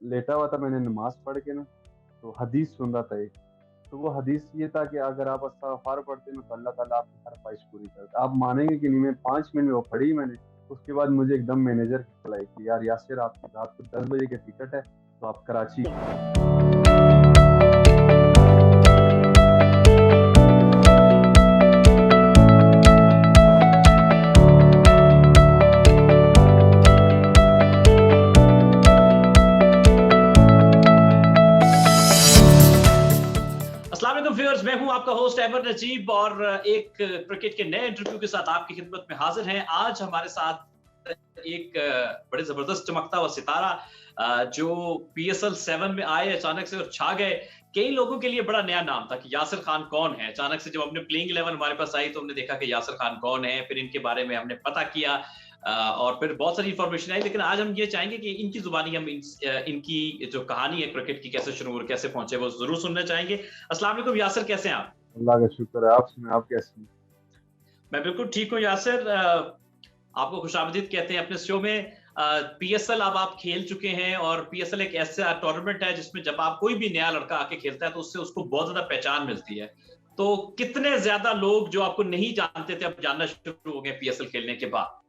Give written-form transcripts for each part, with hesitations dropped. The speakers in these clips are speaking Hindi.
लेटा हुआ था, मैंने नमाज़ पढ़ के ना तो हदीस सुन रहा था एक। तो वो हदीस ये था कि अगर आप इस्तिग़फ़ार पढ़ते हैं तो अल्लाह ताला आपकी हर ख्वाहिश पूरी करता है। आप मानेंगे कि नहीं, मैं 5 मिनट में वो पढ़ी मैंने। उसके बाद मुझे एकदम मैनेजर की कॉल आई कि यार यासिर, आपकी रात को 10 बजे की टिकट है, तो आप कराची अस्सलाम वालेकुम व्यूअर्स, मैं हूं आपका होस्ट अहमद नजीब और एक क्रिकेट के नए इंटरव्यू के साथ आपकी खिदमत में हाजिर हैं। आज हमारे साथ एक बड़े जबरदस्त चमकता हुआ सितारा जो पीएसएल 7 में आए अचानक से और छा गए। कई लोगों के लिए बड़ा नया नाम था कि यासिर खान कौन है। अचानक से जब हमने प्लेइंग 11 हमारे पास आई तो हमने देखा कि यासिर खान कौन है, फिर इनके बारे में हमने पता किया और फिर बहुत सारी इंफॉर्मेशन आई। लेकिन आज हम ये चाहेंगे कि इनकी जुबानी हम इनकी जो कहानी है क्रिकेट की कैसे शुरू और कैसे पहुंचे वो जरूर सुनना चाहेंगे। अस्सलाम वालेकुम यासिर, कैसे हैं आप? अल्लाह का शुक्र है। आप सुनाएं, आप कैसे हैं? मैं बिल्कुल ठीक हूँ यासिर। आपको खुशामदीद कहते हैं अपने शो में। पीएसएल अब आप खेल चुके हैं और पीएसएल एक ऐसा टूर्नामेंट है जिसमें जब आप कोई भी नया लड़का आके खेलता है तो उससे उसको बहुत ज्यादा पहचान मिलती है। तो कितने ज्यादा लोग जो आपको नहीं जानते थे अब जानना शुरू हो गए पीएसएल खेलने के बाद?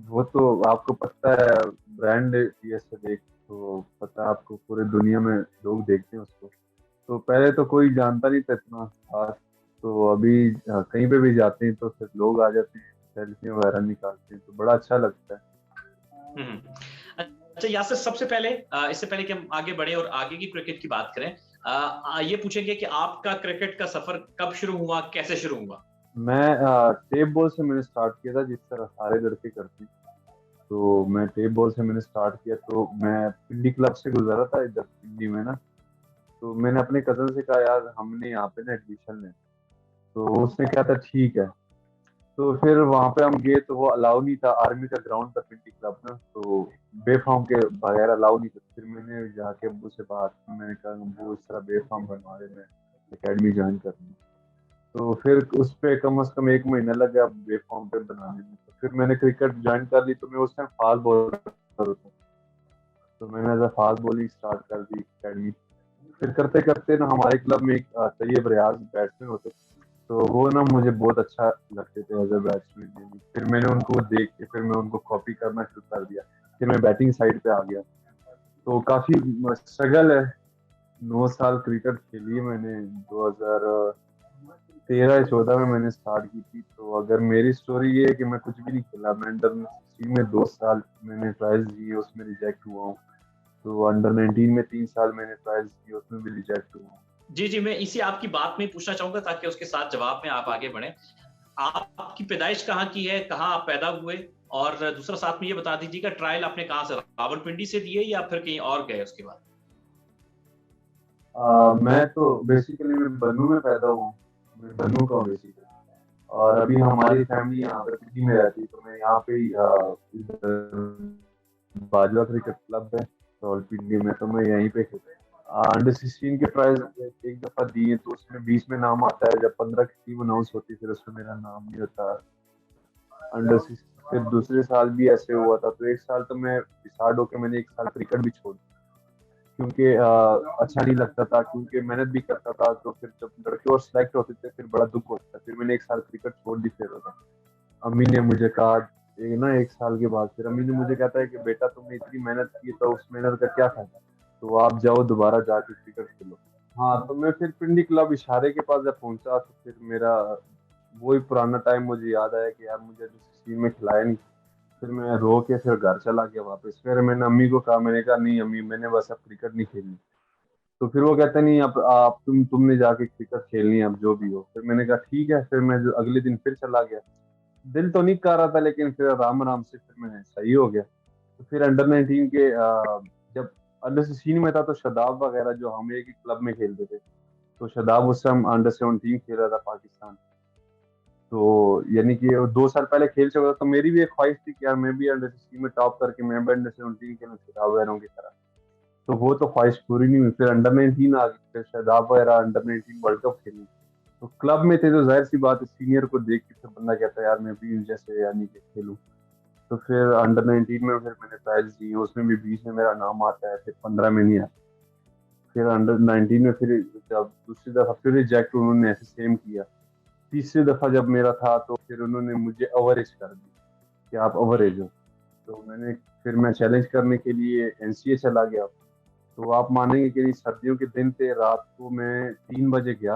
वो तो आपको पता है, ब्रांड पीएसएल एक, तो पता है आपको, पूरे दुनिया में लोग देखते हैं उसको। तो पहले तो कोई जानता नहीं था इतना खास। तो अभी कहीं पे भी जाते हैं तो फिर लोग आ जाते हैं, सेल्फी वगैरह निकालते हैं, तो बड़ा अच्छा लगता है। हम्म। अच्छा यासिर, सबसे पहले इससे पहले कि हम आगे बढ़े और आगे की क्रिकेट की बात करें, ये पूछेंगे कि आपका क्रिकेट का सफर कब शुरू हुआ, कैसे शुरू हुआ? मैं टेप बॉल से मैंने स्टार्ट किया था, जिस तरह सारे लड़के करते हैं। तो मैं टेप बॉल से मैंने स्टार्ट किया, तो मैं पिंडी क्लब से गुजरा था इधर पिंडी में ना। तो मैंने अपने कजन से कहा, यार हमने यहाँ पे ना एडमिशन लेना। तो उसने कहा था ठीक है। तो फिर वहां पे हम गए तो वो अलाउ नहीं था, आर्मी का ग्राउंड था पिंडी क्लब ना, तो बेफाम के बगैर अलाउ नहीं था। फिर मैंने जाके अब्बू से बात की, मैंने कहा अब्बू इस तरह बेफाम बनवा रहे, मैं एकेडमी ज्वाइन करनी। तो फिर उस पे कम से कम 1 महीना लग गया बेफाम पे बनाने में। तो फिर मैंने क्रिकेट ज्वाइन कर ली, तो मैं उस टाइम फास्ट बॉलर था। तो मैंने एज फास्ट बॉलिंग स्टार्ट कर दी एकेडमी। फिर करते करते ना हमारे क्लब में एक तैयब रियाज बैट्समैन होते, तो वो ना मुझे बहुत अच्छा लगते थे एज अ बैट्समैन। फिर मैंने उनको देख के फिर मैं उनको कॉपी करना शुरू कर दिया। फिर मैं बैटिंग साइड पे आ गया। तो काफी स्ट्रगल है। 9 साल क्रिकेट खेली है मैंने। 2013 या 14 में मैंने स्टार्ट की थी। तो अगर मेरी स्टोरी ये है कि मैं कुछ भी नहीं खेला, मैं अंडर 16 में 2 साल मैंने ट्रायल्स दिए, उसमें रिजेक्ट हुआ हूँ। तो अंडर 19 में 3 साल मैंने ट्रायल्स दिए, उसमें भी रिजेक्ट हुआ हूँ। जी जी, मैं इसी आपकी बात में पूछना चाहूंगा ताकि उसके साथ जवाब में आप आगे बढ़े। आपकी पैदाइश कहाँ की है, कहाँ आप पैदा हुए? और दूसरा साथ में ये बता दीजिएगा ट्रायल आपने कहाँ से, रावलपिंडी से दिए या फिर कहीं और गए उसके बाद? मैं तो बेसिकली मैं बन्नू में पैदा हुआ हूँ। मैं बन्नू का हूँ बेसिकली। और अभी हमारी फैमिली यहाँ पे पिंडी में रहती है, तो मैं यहाँ पे ही इधर बाजवा क्रिकेट क्लब है रावलपिंडी में, तो मैं यहीं पे अंडर 16 के ट्रायल्स एक दफा दिए, तो उसमें 20 में नाम आता है। जब 15 की टीम अनाउंस होती है फिर उसमें मेरा नाम नहीं होता अंडर 16। फिर दूसरे साल भी ऐसे हुआ था, तो एक साल तो मैं डिसाइड होकर मैंने एक साल क्रिकेट भी छोड़ दिया, क्योंकि अच्छा नहीं लगता था, क्योंकि मेहनत भी करता था। तो फिर जब लड़के और सिलेक्ट होते थे फिर बड़ा दुख होता था। फिर मैंने एक साल क्रिकेट छोड़ दी। फिर अम्मी ने मुझे कहा, एक साल के बाद फिर अम्मी ने मुझे कहता है कि बेटा तुमने इतनी मेहनत की तो उस मेहनत का क्या फायदा, तो आप जाओ दोबारा जाके क्रिकेट खेलो। हाँ, तो मैं फिर पिंडी क्लब इशारे के पास जब पहुंचा तो फिर मेरा वही पुराना टाइम मुझे याद आया कि यार मुझे 16 में खिलाया नहीं। फिर मैं रो के फिर घर चला गया वापस। फिर मैंने अम्मी को कहा, मैंने कहा नहीं अम्मी, मैंने बस अब क्रिकेट नहीं खेलनी। तो फिर वो कहते नहीं, अब आप तुमने जाके क्रिकेट खेलनी है, अब जो भी हो। फिर मैंने कहा ठीक है। फिर मैं जो अगले दिन फिर चला गया। दिल तो नहीं कर रहा था, लेकिन फिर आराम आराम से फिर मैं सही हो गया। तो फिर अंडर 19 के जब अंडर 16 में था तो शदाब वगैरह जो हम एक ही क्लब में खेलते थे, तो शदाब उस टाइम अंडर 17 खेल रहा था पाकिस्तान। तो यानी कि वो 2 साल पहले खेल चुका था। तो मेरी भी एक ख्वाहिश थी कि यार मैं भी अंडर 16 में टॉप करके मैं भी अंडर 17 खेलूं शदाब वगैरह की तरह। तो वो तो ख्वाहिश पूरी नहीं हुई। फिर अंडर 19 आ गई, फिर शदाब वगैरह अंडर 19 वर्ल्ड कप खेली। तो क्लब में थे तो जाहिर सी बात है, सीनियर को देख के फिर बंदा कहता है यार मैं भी जैसे यानी कि खेलूं। तो फिर अंडर 19 में फिर मैंने ट्रायल्स दी, उसमें भी 20 में मेरा नाम आता है, फिर 15 में नहीं आता। फिर अंडर 19 में फिर जब दूसरी दफा फिर रिजेक्ट उन्होंने ऐसे सेम किया। तीसरी दफा जब मेरा था तो फिर उन्होंने मुझे ओवरेज कर दी कि आप ओवरेज हो। तो फिर मैं चैलेंज करने के लिए एनसीए चला गया। तो आप मानेंगे कि नहीं, सर्दियों के दिन थे, रात को मैं 3 बजे गया,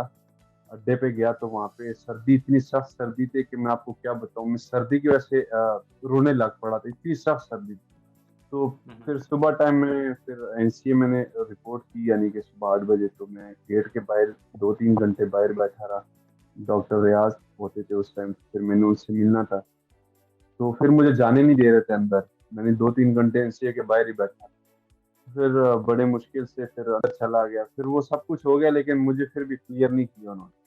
अड्डे पे गया, तो वहाँ पे सर्दी, इतनी सख्त सर्दी थी कि मैं आपको क्या बताऊँ, मैं सर्दी की वजह से रोने लग पड़ा था, इतनी सख्त सर्दी थी। तो फिर सुबह टाइम में फिर एनसीए मैंने रिपोर्ट की, यानी कि सुबह 8 बजे। तो मैं गेट के बाहर 2-3 घंटे बाहर बैठा रहा। डॉक्टर रियाज होते थे उस टाइम, फिर मैंने उनसे मिलना था, तो फिर मुझे जाने नहीं दे रहे थे अंदर। मैंने 2-3 घंटे एनसीए के बाहर ही बैठा। फिर बड़े मुश्किल से फिर अंदर चला गया, फिर वो सब कुछ हो गया, लेकिन मुझे फिर भी क्लियर नहीं किया उन्होंने।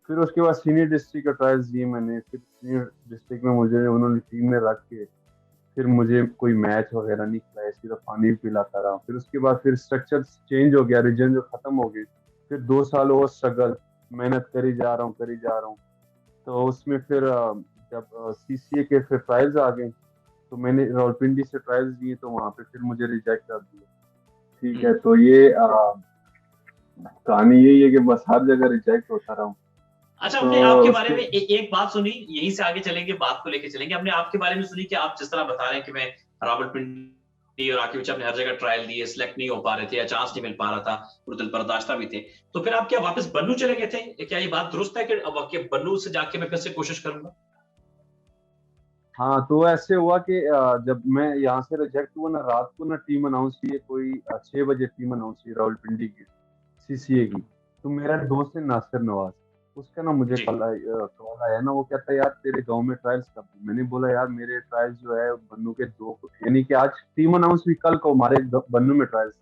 फिर उसके बाद सीनियर डिस्ट्रिक्ट का ट्रायल्स दिए मैंने, फिर सीनियर डिस्ट्रिक्ट में मुझे उन्होंने टीम में रख के, फिर मुझे कोई मैच वगैरह नहीं खिलाया, सिर्फ पानी पिलाता रहा। फिर उसके बाद फिर स्ट्रक्चर चेंज हो गया, रीजन जो खत्म हो गई। फिर 2 साल और स्ट्रगल, मेहनत करी जा रहा हूँ, करी जा रहा हूँ। तो उसमें फिर जब सीसीए के फिर ट्रायल्स आ गए, तो मैंने रावलपिंडी से ट्रायल्स दिए, तो वहाँ पे फिर मुझे रिजेक्ट कर दिया। ठीक है, तो ये कहानी यही है कि बस हर जगह रिजेक्ट होता रहा हूँ। अच्छा, तो हमने आपके बारे उसके में एक बात सुनी, यहीं से आगे चलेंगे, बात को लेके चलेंगे। हमने आपके बारे में सुनी कि आप जिस तरह बता रहे हैं कि मैं रावलपिंडी और आके पीछे आपने हर जगह ट्रायल दिए, सिलेक्ट नहीं हो पा रहे थे या चांस नहीं मिल पा रहा था, और दिल बर्दाश्ता भी थे। तो फिर आप क्या वापस बन्नू चले गए थे? क्या ये बात दुरुस्त है कि अब बन्नू से जाके मैं फिर से कोशिश करूंगा? हाँ, तो ऐसे हुआ कि जब मैं यहाँ से रिजेक्ट हुआ ना, रात को ना टीम अनाउंस की है, कोई 6 बजे टीम अनाउंस की रावलपिंडी की, सीसीए की। तो मेरा दोस्त है नासिर नवाज, उसका ना मुझे जी। कॉल आया ना, वो कहता है यार तेरे गांव में ट्रायल्स कब है? मैंने बोला यार मेरे ट्रायल्स जो है बन्नू के दो, यानी कि आज टीम अनाउंस हुई, कल को हमारे बन्नू में ट्रायल्स।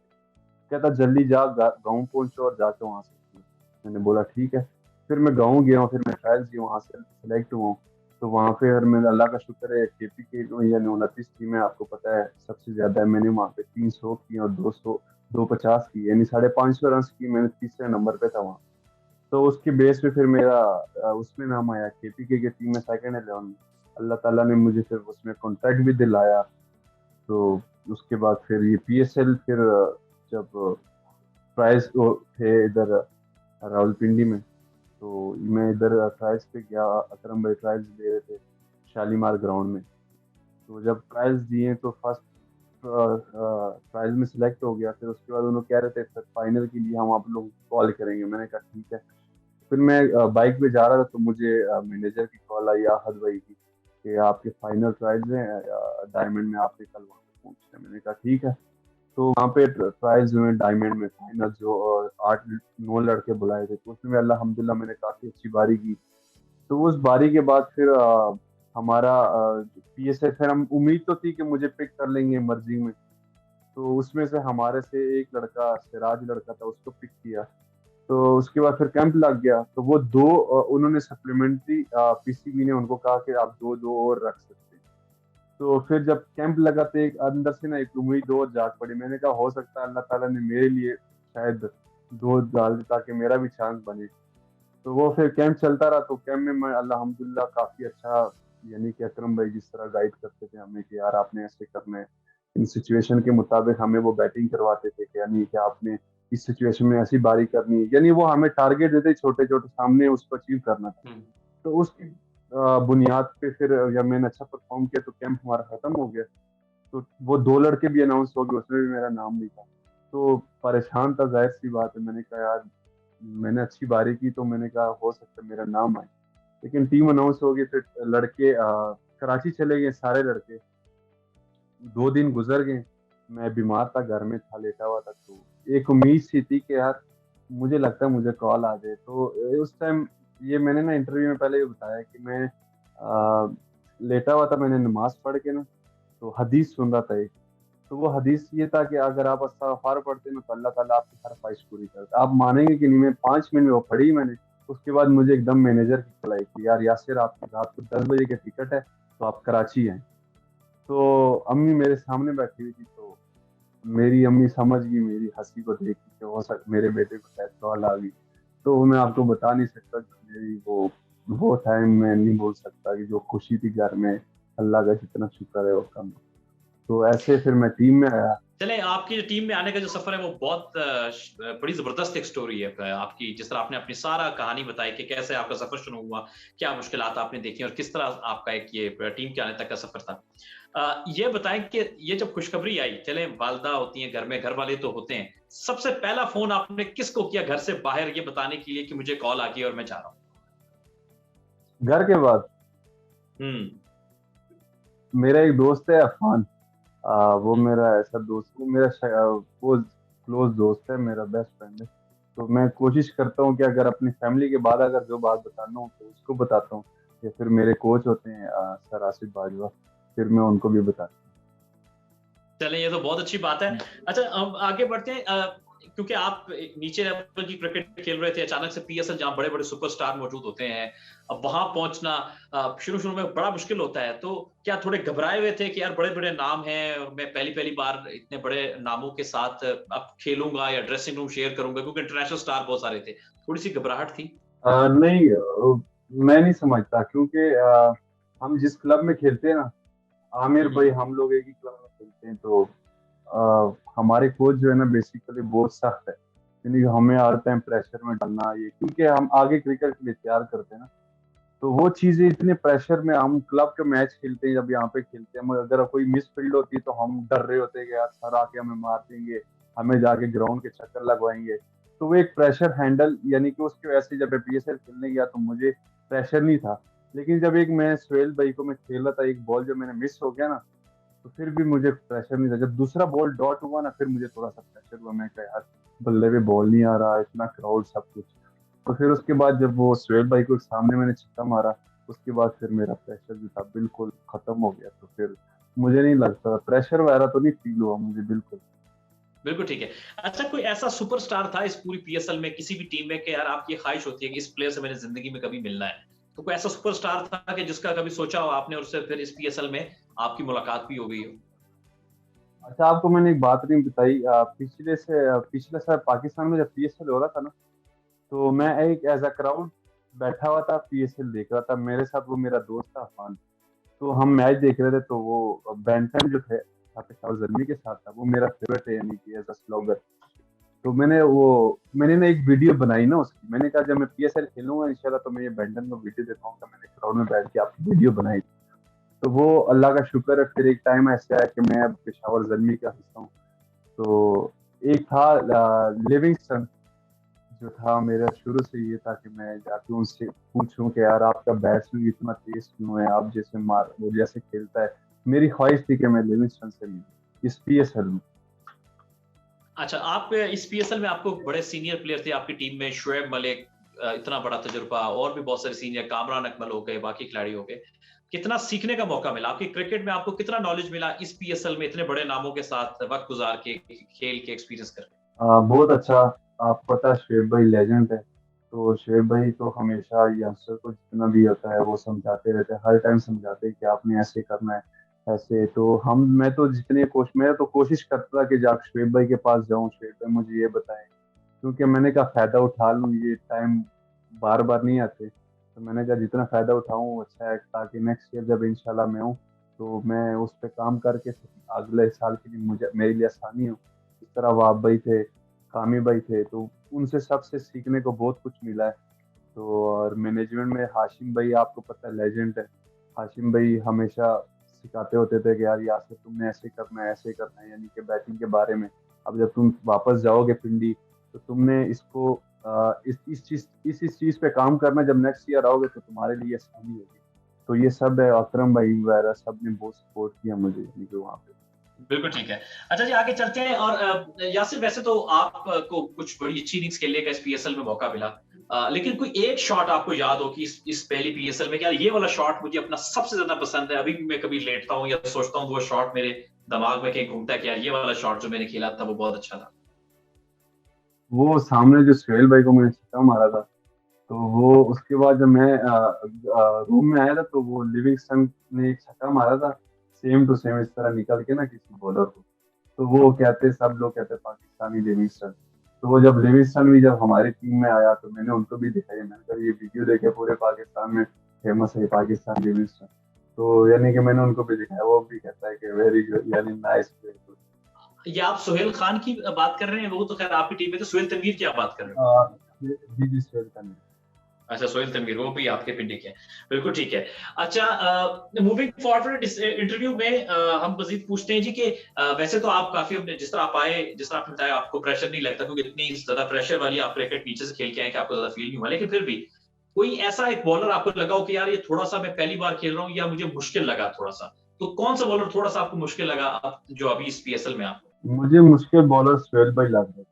कहता जल्दी जा, गाँव पहुंचो और जाके वहां से खेलो। मैंने बोला ठीक है। फिर मैं गाँव गया हूँ, फिर मैं ट्रायल्स दिए, वहां से सिलेक्ट हुआ हूँ। तो वहाँ पे और मेरा अल्लाह का शुक्र है, केपी के यानी 29 टीम है, आपको पता है सबसे ज्यादा है। मैंने वहाँ पे 300 की और 250 की, यानी 550 रन की, मैंने तीसरे नंबर पे था वहाँ। तो उसके बेस पे फिर मेरा उसमें नाम आया, केपी के टीम में सेकंड 11 में। अल्लाह ताला ने मुझे फिर उसमें कॉन्ट्रैक्ट भी दिलाया। तो उसके बाद फिर ये पीएसएल, फिर जब ट्रायल्स थे इधर रावलपिंडी में, तो मैं इधर ट्रायल्स पे गया, अकरम भाई ट्रायल्स दे रहे थे शालीमार ग्राउंड में। तो जब ट्रायल्स दिए तो फर्स्ट ट्रायल में सिलेक्ट हो गया। फिर उसके बाद उन्होंने कह रहे थे फिर फाइनल के लिए हम आप लोग कॉल करेंगे। मैंने कहा ठीक है। फिर मैं बाइक पे जा रहा था, तो मुझे मैनेजर की कॉल आई आहद भाई की कि आपके फाइनल ट्रायल्स हैं डायमंड में, आपने कल वहाँ पे पहुंचना है। मैंने कहा ठीक है। तो वहाँ पे ट्रायल्स हुए डायमंड में, फाइनल जो 8-9 लड़के बुलाए थे, तो उसमें अल्हम्दुलिल्लाह मैंने काफी अच्छी बारी की। तो उस बारी के बाद फिर हमारा पीएसए, फिर हम उम्मीद तो थी कि मुझे पिक कर लेंगे मर्जी में। तो उसमें से हमारे से एक लड़का, सिराज लड़का था, उसको पिक किया। तो उसके बाद फिर कैंप लग गया, तो वो दो उन्होंने सप्लीमेंट्री, पीसीबी ने उनको कहा कि आप दो दो और रख सकते हैं। तो फिर जब कैंप लगा तो एक अंदर से ना एक उम्मीद और जाग पड़ी। मैंने कहा हो सकता है अल्लाह ताला ने मेरे लिए शायद दो डाल दे ताकि मेरा भी चांस बने। तो वो फिर कैंप चलता रहा। तो कैंप में मैं अल्हम्दुलिल्लाह काफी अच्छा, यानी कि अकरम भाई जिस तरह गाइड करते थे हमें कि यार आपने ऐसे करना है, इन सिचुएशन के मुताबिक हमें वो बैटिंग करवाते थे कि यानी कि आपने इस सिचुएशन में ऐसी बारी करनी है, यानी वो हमें टारगेट देते छोटे छोटे, सामने उसको अचीव करना था। तो उसकी बुनियाद पे फिर जब मैंने अच्छा परफॉर्म किया तो कैंप हमारा खत्म हो गया। तो वो दो लड़के भी अनाउंस हो गए, उसमें भी मेरा नाम नहीं था। तो परेशान था, जाहिर सी बात है। मैंने कहा यार मैंने अच्छी बारी की, तो मैंने कहा हो सकता है मेरा नाम आए। लेकिन टीम अनाउंस हो गई, फिर लड़के कराची चले गए सारे लड़के। 2 दिन गुजर गए, मैं बीमार था, घर में था, लेटा हुआ था। तो एक उम्मीद सी थी कि यार मुझे लगता है मुझे कॉल आ जाए। तो उस टाइम ये मैंने ना इंटरव्यू में पहले ये बताया कि मैं लेटा हुआ था, मैंने नमाज पढ़ के ना तो हदीस सुन रहा था एक। तो वो हदीस ये था कि अगर आप इस्तिग़फ़ार पढ़ते हैं तो अल्लाह ताला आपकी हर ख्वाहिश पूरी करता है। आप मानेंगे कि नहीं, मैं 5 मिनट में वो पढ़ी मैंने। उसके बाद मुझे एकदम मैनेजर की कॉल आई कि यार यासिर आपकी रात को 10 बजे की टिकट है, तो आप कराची आए। तो अम्मी मेरे सामने बैठी हुई थी, तो मेरी अम्मी समझ गई मेरी हंसी को देख के कि हो सकता मेरे बेटे को शायद कॉल आ गई। तो मैं आपको बता नहीं सकता कि मेरी वो टाइम मैं नहीं बोल सकता कि जो खुशी थी घर में, अल्लाह का जितना शुक्र है वो कम है। तो ऐसे फिर मैं टीम में आया। चलें, आपकी टीम में आने का जो सफ़र है वो बहुत बड़ी ज़बरदस्त एक स्टोरी है। आपकी जिस तरह आपने अपनी सारा कहानी बताई कि कैसे आपका सफ़र शुरू हुआ, क्या मुश्किलात आपने देखी और किस तरह आपका एक ये टीम के आने तक का सफ़र था। ये बताएँ कि ये जब खुशखबरी आई, चलें वालिदा होती हैं घर में, घर वाले तो होते हैं। सबसे पहला फ़ोन आपने किसको किया घर से बाहर ये बताने के लिए कि मुझे कॉल आ गई और मैं जा रहा हूँ? घर के बाद हुँ, मेरा एक दोस्त है अफ़ान। वो हुँ। मेरा ऐसा दोस्त वो मेरा वो क्लोज़ दोस्त है, मेरा बेस्ट फ्रेंड है। तो मैं कोशिश करता हूँ कि अगर अपनी फैमिली के बाद अगर जो बात बताना हो तो उसको बताता हूँ, या फिर मेरे कोच होते हैं सर आसिफ बाजवा, फिर मैं उनको भी बताता चलें, ये तो बहुत अच्छी बात है। हूँ। अच्छा, अब आगे बढ़ते हैं। क्योंकि आप एक नीचे लेवल की क्रिकेट खेल रहे थे, अचानक से पीएसएल जहाँ बड़े-बड़े सुपरस्टार मौजूद होते हैं, अब वहाँ पहुँचना शुरू-शुरू में बड़ा मुश्किल होता है। तो क्या थोड़े घबराए हुए थे कि यार बड़े-बड़े नाम हैं और मैं पहली-पहली बार इतने बड़े नामों के साथ अब खेलूँगा या ड्रेसिंग रूम शेयर करूँगा, क्योंकि इंटरनेशनल स्टार बहुत सारे थे। थोड़ी-सी घबराहट थी? नहीं, मैं नहीं समझता, क्योंकि हम जिस क्लब में खेलते हैं ना, आमिर हुँ, भाई, हुँ। हम लोग एक ही क्लब में खेलते हैं, तो हमारे कोच जो है ना बेसिकली बहुत सख्त है, यानी कि हमें हर टाइम प्रेशर में डालना, ये क्योंकि हम आगे क्रिकेट के लिए तैयार करते हैं ना, तो वो चीजें इतने प्रेशर में, हम क्लब के मैच खेलते हैं, जब यहाँ पे खेलते हैं, मगर अगर कोई मिस फील्ड होती है तो हम डर रहे होते हैं कि यार सर आके हमें मार देंगे, हमें जाके ग्राउंड के चक्कर लगवाएंगे। तो वो एक प्रेशर हैंडल, यानी कि उसकी वजह से जब मैं पीएसएल खेलने गया तो मुझे प्रेशर नहीं था। लेकिन जब एक मैं सुहेल भाई को मैं खेल रहा था, एक बॉल जो मैंने मिस हो गया ना, तो फिर भी मुझे प्रेशर नहीं था। जब दूसरा बॉल डॉट हुआ ना, फिर मुझे थोड़ा सा प्रेशर हुआ, मैं कहा यार बल्ले पे बॉल नहीं आ रहा, इतना क्राउड सब कुछ। तो फिर उसके बाद जब वो सुहेल भाई को सामने मैंने छक्का मारा, उसके बाद फिर मेरा प्रेशर जो था बिल्कुल खत्म हो गया। तो फिर मुझे नहीं लगता प्रेशर वगैरह तो नहीं फील हुआ मुझे बिल्कुल। बिल्कुल ठीक है। अच्छा, कोई ऐसा सुपरस्टार था इस पूरी पीएसएल में, किसी भी टीम में कि यार आपकी ये ख़्वाहिश होती है कि इस प्लेयर से मैंने ज़िंदगी में कभी मिलना है। तो कोई ऐसा सुपरस्टार था कि जिसका कभी सोचा हो आपने और उससे फिर इस पीएसएल में आपकी मुलाकात भी हो गई हो? अच्छा, आपको मैंने एक बात नहीं बताई, पिछले साल पाकिस्तान में जब पीएसएल हो रहा था ना, तो मैं एक एज अ क्राउड बैठा हुआ था, पीएसएल देख रहा था, मेरे साथ वो मेरा दोस्त था अफान। तो हम मैच देख रहे थे, तो वो बेंटन जो थे पेशावर जर्मी के साथ था, वो मेरा फेवरेट है, यानी कि एज अ स्लोगर। तो मैंने ना एक वीडियो बनाई ना उसकी, मैंने कहा जब मैं पीएसएल खेलूंगा इंशाल्लाह तो मैं ये बेंटन को वीडियो दिखाऊंगा, मैंने क्राउड में बैठ के आपकी वीडियो बनाई। तो वो अल्लाह का शुक्र है, फिर एक टाइम ऐसा आया कि मैं अब पेशावर जर्मी का हिस्सा हूँ। तो एक था लिविंगस्टन, जो था मेरा शुरू से ये था कि मैं जाके उनसे पूछूं कि यार आपका बैट स्विंग इतना तेज क्यों है, आप जैसे मार वो जैसे खेलता है। मेरी ख्वाहिश थी कि मैं लिविंगस्टन से मिलूं इस पीएसएल में। अच्छा, आप इस पीएसएल में आपको बड़े सीनियर प्लेयर थे आपकी टीम में, शुएब मलिक, इतना बड़ा तजुर्बा और भी बहुत सारे सीनियर, कामरान अकमल हो गए, बाकी खिलाड़ी हो गए। कितना सीखने का मौका मिला? आपकी क्रिकेट में आपको कितना नॉलेज मिला इस पीएसएल में इतने बड़े नामों के साथ वक़्त गुज़ार के, खेल के एक्सपीरियंस करके? बहुत अच्छा। आपको पता है शुएब भाई लेजेंड है, तो शुएब भाई तो हमेशा यंगस्टर को जितना भी होता है वो समझाते रहते हैं, हर टाइम समझाते हैं कि आपने ऐसे करना है, ऐसे। तो मैं तो मैं तो कोशिश करता था कि जाकर शुएब भाई के पास जाऊं, शुएब भाई मुझे ये बताएं, क्योंकि मैंने कहा फायदा उठा लूं, ये टाइम बार बार नहीं आते, तो मैंने कहा जितना फायदा उठाऊं वो अच्छा है, ताकि नेक्स्ट ईयर जब इंशाल्लाह मैं हूँ तो मैं उस पर काम करके अगले साल के लिए मुझे मेरे लिए आसानी हो। इस तरह वाब भाई थे, कामी भाई थे, तो उनसे सबसे सीखने को बहुत कुछ मिला है। तो और मैनेजमेंट में हाशिम भाई, आपको पता है लेजेंड है। हाशिम भाई हमेशा सिखाते होते थे कि यार यासर तुमने ऐसे करना है, ऐसे करना है, यानी कि बैटिंग के बारे में। अब जब तुम वापस जाओगे पिंडी, तो तुमने इसको इस चीज पे काम करना, जब नेक्स्ट ईयर आओगे तो तुम्हारे लिए आसानी होगी। तो ये सब है, अकरम भाई वगैरह सब ने बहुत सपोर्ट किया मुझे, यानी कि वहाँ पे। बिल्कुल ठीक है। अच्छा जी, आगे चलते हैं और यासिर, वैसे तो आपको कुछ बड़ी अच्छी इनिंग्स खेलने का इस पीएसएल में मौका मिला। लेकिन कोई एक शॉट आपको याद हो कि इस पहली पीएसएल में कि यार ये वाला शॉट मुझे अपना सबसे ज़्यादा पसंद है, अभी भी मैं कभी लेटता हूँ या सोचता हूँ तो वो शॉट मेरे दिमाग में कहीं घूमता है कि यार ये वाला शॉट जो मैंने खेला था वो बहुत अच्छा था? वो सामने जो सुहेल भाई को मैंने छक्का मारा था, तो वो उसके बाद जब मैं रूम में आया था, तो वो लिविंगस्टन ने एक छक्का मारा था, सेम टू सेम इस तरह निकल के ना किसी बॉलर को। तो वो कहते, सब लोग कहते पाकिस्तानी लिविंगस्टन। तो वो जब लिविंगस्टन भी जब हमारी टीम में आया तो मैंने उनको भी दिखाई, मैंने कहा ये वीडियो देखे पूरे पाकिस्तान में फेमस है पाकिस्तान लिविंगस्टन। तो यानी कि मैंने उनको भी दिखाया, वो भी कहता है कि वेरी गुड, यानी नाइस प्ले। ये आप सोहेल खान की बात कर रहे हैं, वो तो खैर आपकी टीम में, तो सोहेल तनवीर की आप बात कर रहे हो? जी जी सर करने। अच्छा, सोहेल तनवीर वो भी आपके पिंडी के हैं। बिल्कुल ठीक है। अच्छा, मूविंग फॉरवर्ड इस इंटरव्यू में हम मज़ीद पूछते हैं जी कि वैसे तो आप काफ़ी अपने जिस तरह आप आए, जिस तरह आपने बताया आपको प्रेशर नहीं लगता क्योंकि इतनी ज़्यादा प्रेशर वाली आप क्रिकेट नीचे से खेल के आए कि आपको ज़्यादा फील नहीं हुआ। लेकिन फिर भी कोई ऐसा एक बॉलर आपको लगा हो कि यार ये थोड़ा-सा मैं पहली बार खेल रहा हूँ या मुझे मुश्किल लगा थोड़ा-सा? तो कौन-सा बॉलर थोड़ा-सा आपको मुश्किल लगा जो अभी इस पीएसएल में आपको? मुझे मुश्किल बॉलर सोहेल भाई लग रहे थे,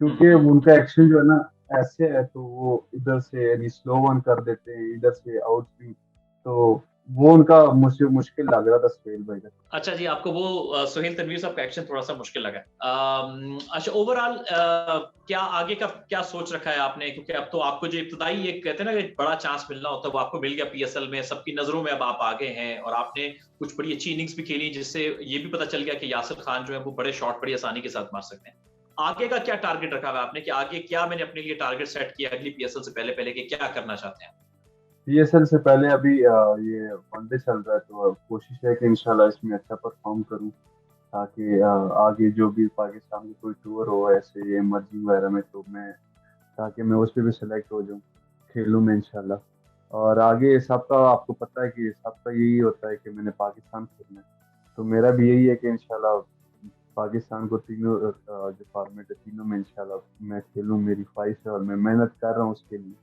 हुँ, क्योंकि हुँ। उनका एक्शन जो है ना ऐसे है, तो वो इधर से यानी स्लो वन कर देते हैं, इधर से आउट स्विंग, तो वो उनका मुझे मुश्किल लग रहा था सोहेल भाई का। अच्छा जी, आपको वो सोहेल तनवीर साहब का एक्शन थोड़ा-सा मुश्किल लगा। अच्छा, ओवरऑल क्या आगे का क्या सोच रखा है आपने? क्योंकि अब तो आपको जो इब्तिदाई एक कहते हैं ना कि बड़ा चांस मिलना होता है, वो आपको मिल गया पीएसएल में, सबकी नज़रों में अब आप आगे हैं और आपने कुछ बड़ी अच्छी इनिंग्स भी खेली, जिससे ये भी पता चल गया कि यासिर खान जो है वो बड़े शॉट बड़ी आसानी के साथ मार सकते हैं। आगे का क्या टारगेट रखा हुआ है आपने कि आगे क्या मैंने अपने लिए टारगेट सेट किया अगली पीएसएल से पहले-पहले कि क्या करना चाहते हैं? पीएसएल से पहले अभी ये वनडे चल रहा है, तो कोशिश है कि इंशाल्लाह इसमें अच्छा परफॉर्म करूं, ताकि आगे जो भी पाकिस्तान की कोई टूर हो ऐसे इमर्जिंग वगैरह में, तो मैं ताकि मैं उस पे भी सिलेक्ट हो जाऊं, खेलूं मैं इंशाल्लाह। और आगे सबका आपको पता है कि सबका यही होता है कि मैंने पाकिस्तान खेलना है, तो मेरा भी यही है कि इंशाल्लाह पाकिस्तान को तीनों जो फॉर्मेट है तीनों में इंशाल्लाह मैं खेलूं, मेरी ख्वाहिश है और मैं मेहनत कर रहा हूँ उसके लिए।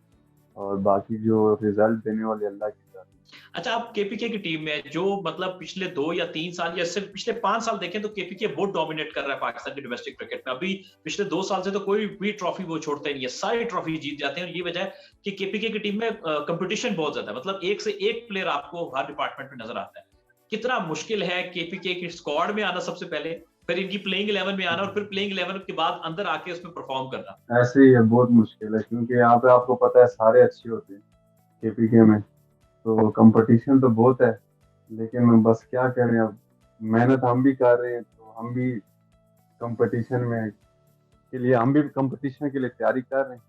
और बाकी जो रिजल्ट देने वाले अल्लाह की जान है। अच्छा, आप केपीके की टीम में जो मतलब पिछले 2 या 3 साल या सिर्फ पिछले 5 साल देखें तो केपीके बहुत डोमिनेट कर रहा है पाकिस्तान की डोमेस्टिक क्रिकेट में। अभी पिछले 2 साल से तो कोई भी ट्रॉफी वो छोड़ते नहीं है, सारी ट्रॉफी जीत जाते हैं और ये वजह है कि केपीके की टीम में कंपटीशन बहुत ज्यादा है। मतलब एक से एक प्लेयर आपको हर डिपार्टमेंट में नजर आता है। कितना मुश्किल है केपीके की स्क्वाड में आना सबसे पहले, फिर इनकी प्लेइंग 11 में आना और फिर प्लेइंग 11 के बाद अंदर आके उसमें परफॉर्म करना। ऐसे ही है, बहुत मुश्किल है, क्योंकि यहाँ पे आपको पता है सारे अच्छे होते हैं केपीके में, तो कंपटीशन तो बहुत है, लेकिन बस क्या करें अब, मेहनत हम भी कर रहे हैं, तो हम भी कंपटीशन में के लिए हम भी कंपटीशन के लिए तैयारी कर रहे हैं।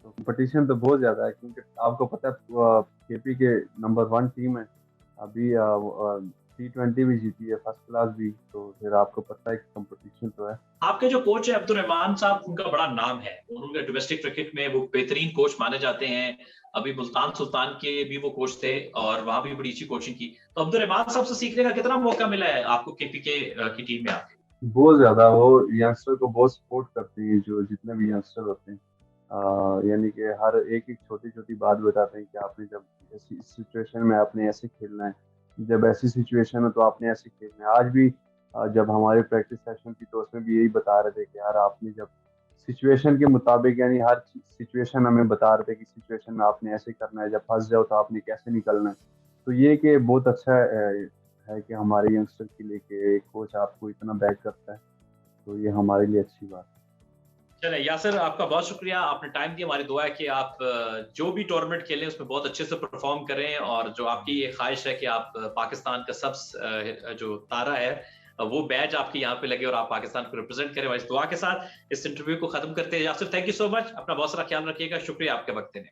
तो कंपटीशन तो बहुत ज़्यादा है, क्योंकि आपको पता है केपी के नंबर 1 टीम है अभी, T20 भी जीती है, फर्स्ट क्लास भी, तो फिर आपको पता है कि कंपटीशन तो है। आपके जो कोच है अब्दुल रहमान साहब, उनका बड़ा नाम है, उनके डोमेस्टिक क्रिकेट में वो बेहतरीन कोच माने जाते हैं। अभी मुल्तान सुल्तान के भी वो कोच थे और वहां भी बड़ी अच्छी कोचिंग की। तो अब्दुल रहमान साहब से सीखने का कितना मौका मिला है आपको केपीके की टीम में आके? बहुत ज़्यादा, वो यंगस्टर को बहुत सपोर्ट करते हैं, जो जितने भी यंगस्टर होते हैं, यानी कि हर एक एक छोटी छोटी बात बताते हैं कि आपने जब ऐसी सिचुएशन में आपने ऐसे खेलना है, जब ऐसी सिचुएशन हो तो आपने ऐसे खेलना है। आज भी जब हमारी प्रैक्टिस सेशन थी तो उसमें भी यही बता रहे थे कि यार आपने जब सिचुएशन के मुताबिक, यानी हर सिचुएशन हमें बता रहे थे कि सिचुएशन में आपने ऐसे करना है, जब फंस जाओ तो आपने कैसे निकलना है। तो ये कि बहुत अच्छा है कि हमारे यंगस्टर के लिए कि एक कोच आपको इतना बैक करता है, तो ये हमारे लिए अच्छी बात है। चले यासिर, आपका बहुत शुक्रिया, आपने टाइम दिया। हमारी दुआ है कि आप जो भी टूर्नामेंट खेलें उसमें बहुत अच्छे से परफॉर्म करें और जो आपकी ये ख्वाहिश है कि आप पाकिस्तान का जो तारा है वो बैज आपके यहाँ पे लगे और आप पाकिस्तान को रिप्रेजेंट करें। और इस दुआ के साथ इस इंटरव्यू को खत्म करते हैं। Yasir, thank you so much, अपना बहुत सारा ख्याल रखिएगा, शुक्रिया आपके वक्त देने।